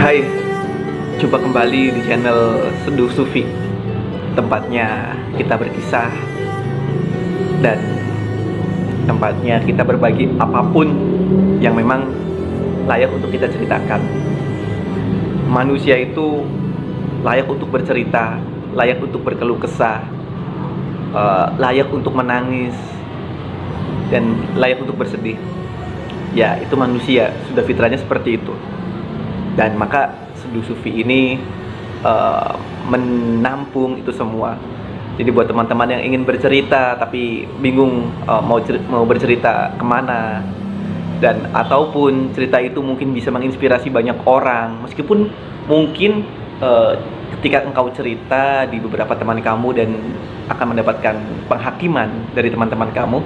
Hai, jumpa kembali di channel Seduh Sufi. Tempatnya kita berkisah dan tempatnya kita berbagi apapun yang memang layak untuk kita ceritakan. Manusia itu layak untuk bercerita, layak untuk berkeluh kesah, layak untuk menangis, dan layak untuk bersedih. Ya, itu manusia, sudah fitrahnya seperti itu. Dan maka Seduh Sufi ini menampung itu semua. Jadi buat teman-teman yang ingin bercerita tapi bingung mau bercerita kemana, dan ataupun cerita itu mungkin bisa menginspirasi banyak orang, meskipun mungkin ketika engkau cerita di beberapa teman kamu dan akan mendapatkan penghakiman dari teman-teman kamu,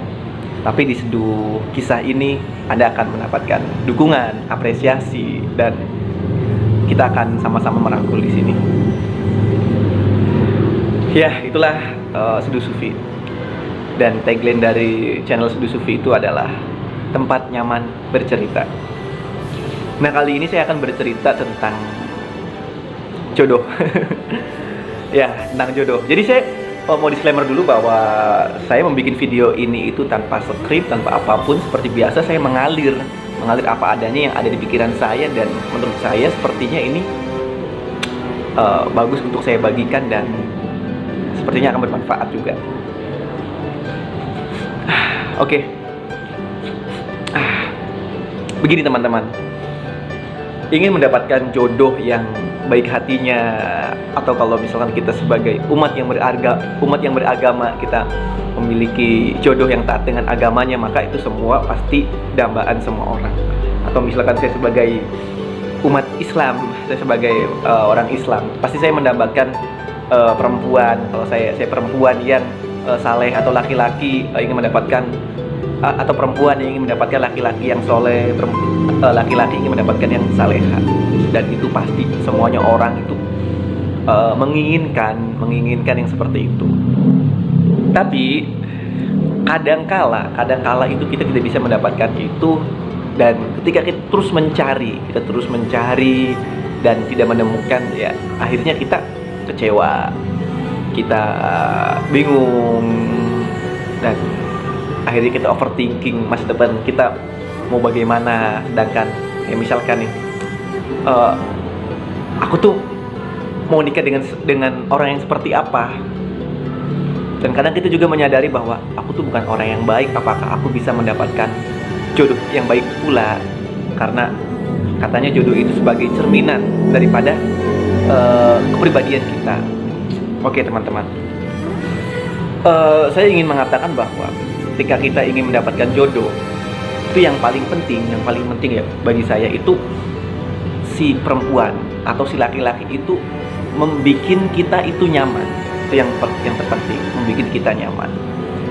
tapi di Seduh Kisah ini Anda akan mendapatkan dukungan, apresiasi, dan kita akan sama-sama merangkul di sini. Ya, itulah Seduh Sufi. Dan tagline dari channel Seduh Sufi itu adalah tempat nyaman bercerita. Nah, kali ini saya akan bercerita tentang jodoh. Ya, tentang jodoh. Jadi saya mau disclaimer dulu bahwa saya membuat video ini itu tanpa skrip, tanpa apapun. Seperti biasa saya mengalir apa adanya yang ada di pikiran saya, dan menurut saya sepertinya ini bagus untuk saya bagikan dan sepertinya akan bermanfaat juga. Oke. Begini teman-teman, ingin mendapatkan jodoh yang baik hatinya, atau kalau misalkan kita sebagai umat yang beragama, kita memiliki jodoh yang taat dengan agamanya, maka itu semua pasti dambaan semua orang. Atau misalkan saya sebagai umat Islam, saya sebagai orang Islam, pasti saya mendambakan perempuan. Kalau saya perempuan yang saleh, atau laki-laki ingin mendapatkan atau perempuan yang ingin mendapatkan laki-laki yang soleh, laki-laki ingin mendapatkan yang saleha. Dan itu pasti semuanya orang itu menginginkan yang seperti itu. Tapi kadangkala itu kita tidak bisa mendapatkan itu, dan ketika kita terus mencari dan tidak menemukan, ya akhirnya kita kecewa, kita bingung, dan akhirnya kita overthinking masa depan kita mau bagaimana. Sedangkan ya misalkan nih, aku tuh mau nikah dengan orang yang seperti apa. Dan kadang kita juga menyadari bahwa aku tuh bukan orang yang baik, apakah aku bisa mendapatkan jodoh yang baik pula. Karena katanya jodoh itu sebagai cerminan daripada kepribadian kita. Oke teman-teman, saya ingin mengatakan bahwa ketika kita ingin mendapatkan jodoh, itu yang paling penting ya bagi saya itu si perempuan atau si laki-laki itu membuat kita itu nyaman. Itu yang terpenting, membuat kita nyaman.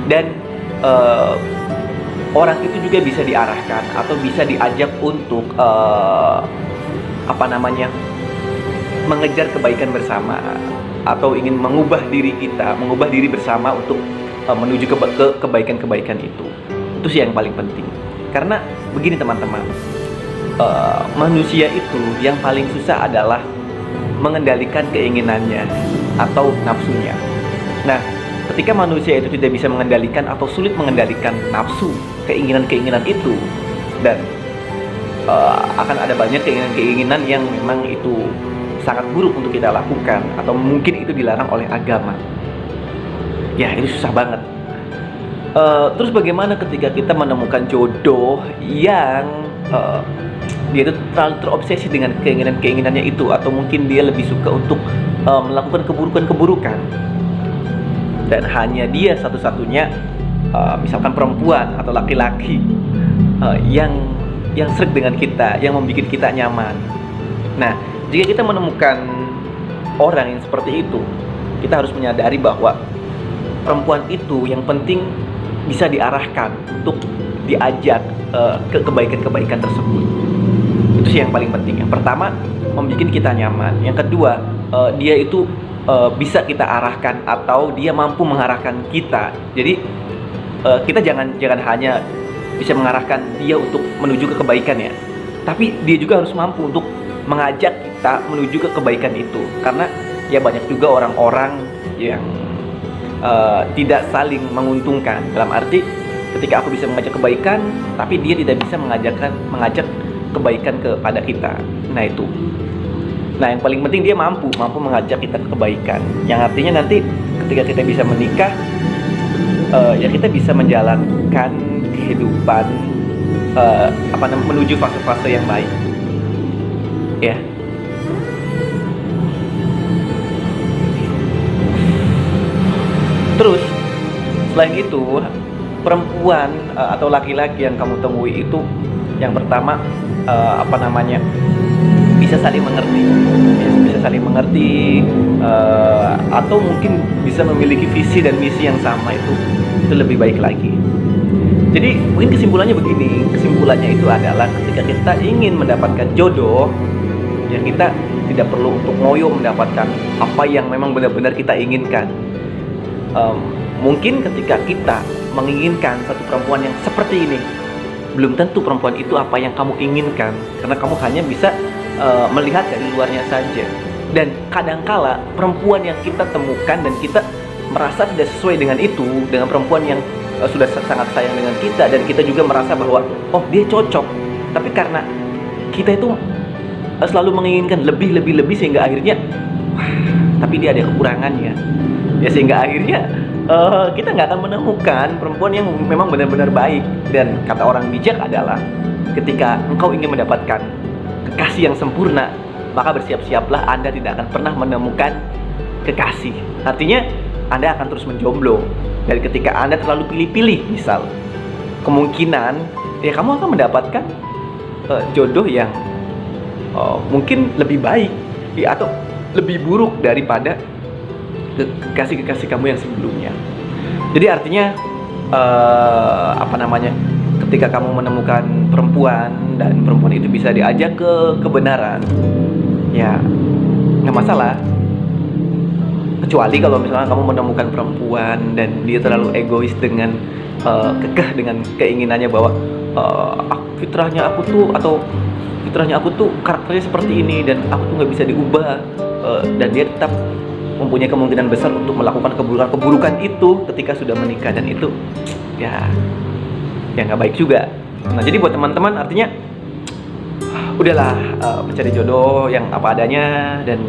Dan orang itu juga bisa diarahkan atau bisa diajak untuk mengejar kebaikan bersama, atau ingin mengubah diri bersama untuk menuju ke kebaikan itu. Itu sih yang paling penting. Karena begini teman-teman, manusia itu yang paling susah adalah mengendalikan keinginannya atau nafsunya. Nah, ketika manusia itu tidak bisa mengendalikan atau sulit mengendalikan nafsu, keinginan itu, dan akan ada banyak keinginan yang memang itu sangat buruk untuk kita lakukan, atau mungkin itu dilarang oleh agama. Ya, itu susah banget. Terus bagaimana ketika kita menemukan jodoh yang dia itu terlalu terobsesi dengan keinginannya itu, atau mungkin dia lebih suka untuk melakukan keburukan, dan hanya dia satu-satunya, misalkan perempuan atau laki-laki yang sreg dengan kita, yang membuat kita nyaman. Nah, jika kita menemukan orang yang seperti itu, kita harus menyadari bahwa perempuan itu yang penting bisa diarahkan untuk diajak ke kebaikan tersebut. Itu sih yang paling penting. Yang pertama, membuat kita nyaman. Yang kedua, dia itu bisa kita arahkan, atau dia mampu mengarahkan kita. Jadi kita jangan hanya bisa mengarahkan dia untuk menuju ke kebaikan ya, tapi dia juga harus mampu untuk mengajak kita menuju ke kebaikan itu. Karena ya banyak juga orang-orang yang tidak saling menguntungkan. Dalam arti ketika aku bisa mengajak kebaikan, tapi dia tidak bisa mengajak kebaikan kepada kita. Nah itu. Nah yang paling penting dia mampu mengajak kita ke kebaikan. Yang artinya nanti ketika kita bisa menikah, ya kita bisa menjalankan kehidupan menuju fase-fase yang baik. Ya. Terus selain itu, perempuan atau laki-laki yang kamu temui itu yang pertama bisa saling mengerti, atau mungkin bisa memiliki visi dan misi yang sama, itu lebih baik lagi. Jadi mungkin kesimpulannya begini, kesimpulannya itu adalah ketika kita ingin mendapatkan jodoh, ya kita tidak perlu untuk ngoyo mendapatkan apa yang memang benar-benar kita inginkan. Mungkin ketika kita menginginkan satu perempuan yang seperti ini, belum tentu perempuan itu apa yang kamu inginkan, karena kamu hanya bisa melihat dari luarnya saja. Dan kadangkala perempuan yang kita temukan dan kita merasa tidak sesuai dengan itu, dengan perempuan yang sudah sangat sayang dengan kita, dan kita juga merasa bahwa oh dia cocok, tapi karena kita itu selalu menginginkan lebih sehingga akhirnya tapi dia ada kekurangannya, ya sehingga akhirnya kita nggak akan menemukan perempuan yang memang benar-benar baik. Dan kata orang bijak adalah ketika engkau ingin mendapatkan kekasih yang sempurna, maka bersiap-siaplah Anda tidak akan pernah menemukan kekasih. Artinya Anda akan terus menjomblo. Dan ketika Anda terlalu pilih-pilih, misal, kemungkinan ya kamu akan mendapatkan jodoh yang mungkin lebih baik ya, atau lebih buruk daripada kekasih-kekasih kamu yang sebelumnya. Jadi artinya ketika kamu menemukan perempuan dan perempuan itu bisa diajak ke kebenaran, ya nggak masalah. Kecuali kalau misalnya kamu menemukan perempuan dan dia terlalu egois dengan kekeh dengan keinginannya bahwa fitrahnya aku tuh karakternya seperti ini dan aku tuh nggak bisa diubah, dan dia tetap mempunyai kemungkinan besar untuk melakukan keburukan itu ketika sudah menikah, dan itu ya nggak baik juga. Nah jadi buat teman-teman, artinya udahlah mencari jodoh yang apa adanya, dan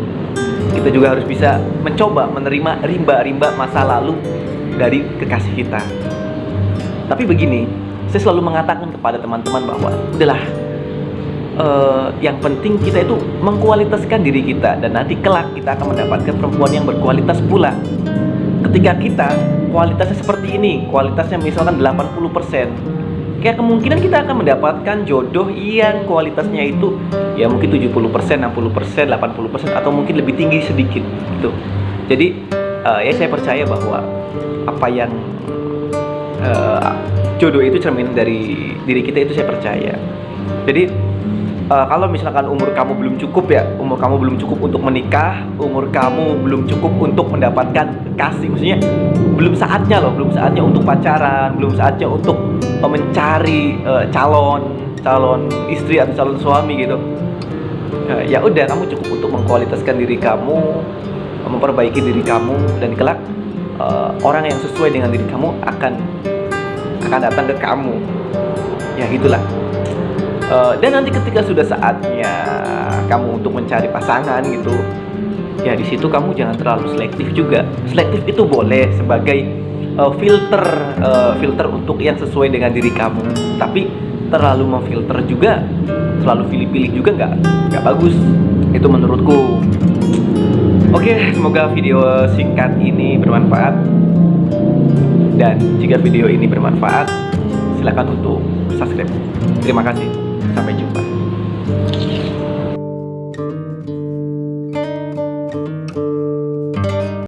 kita juga harus bisa mencoba menerima rimba-rimba masa lalu dari kekasih kita. Tapi begini, saya selalu mengatakan kepada teman-teman bahwa udahlah, yang penting kita itu mengkualitaskan diri kita, dan nanti kelak kita akan mendapatkan perempuan yang berkualitas pula. Ketika kita kualitasnya seperti ini, kualitasnya misalkan 80%, kayak kemungkinan kita akan mendapatkan jodoh yang kualitasnya itu ya mungkin 70%, 60%, 80%, atau mungkin lebih tinggi sedikit gitu. Jadi ya saya percaya bahwa apa yang jodoh itu cermin dari diri kita, itu saya percaya. Jadi kalau misalkan umur kamu belum cukup untuk menikah, umur kamu belum cukup untuk mendapatkan kekasih, maksudnya belum saatnya untuk pacaran, belum saatnya untuk mencari calon istri atau calon suami gitu. Ya udah, kamu cukup untuk mengkualitaskan diri kamu, memperbaiki diri kamu, dan kelak orang yang sesuai dengan diri kamu akan datang ke kamu. Ya gitulah. Dan nanti ketika sudah saatnya kamu untuk mencari pasangan gitu, ya di situ kamu jangan terlalu selektif juga. Selektif itu boleh sebagai filter untuk yang sesuai dengan diri kamu. Tapi terlalu memfilter juga, terlalu pilih-pilih juga nggak bagus. Itu menurutku. Oke, semoga video singkat ini bermanfaat. Dan jika video ini bermanfaat, silakan untuk subscribe. Terima kasih. Sampai jumpa.